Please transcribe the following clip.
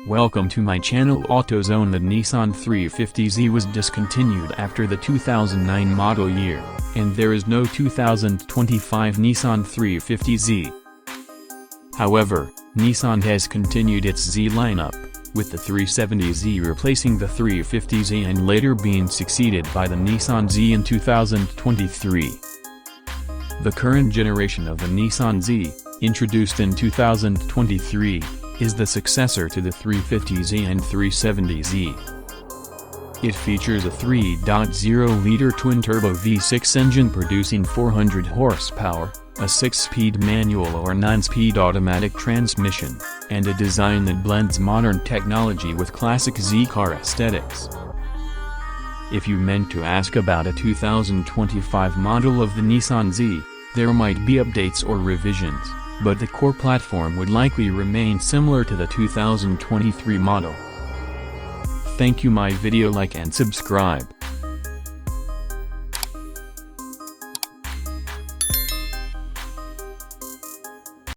Welcome to my channel AutoZone. The Nissan 350Z was discontinued after the 2009 model year, and there is no 2025 Nissan 350Z. However, Nissan has continued its Z lineup, with the 370Z replacing the 350Z and later being succeeded by the Nissan Z in 2023. The current generation of the Nissan Z, introduced in 2023, is the successor to the 350Z and 370Z. It features a 3.0-liter twin-turbo V6 engine producing 400 horsepower, a 6-speed manual or 9-speed automatic transmission, and a design that blends modern technology with classic Z car aesthetics. If you meant to ask about a 2025 model of the Nissan Z, there might be updates or revisions, but the core platform would likely remain similar to the 2023 model. Thank you. My video like and subscribe.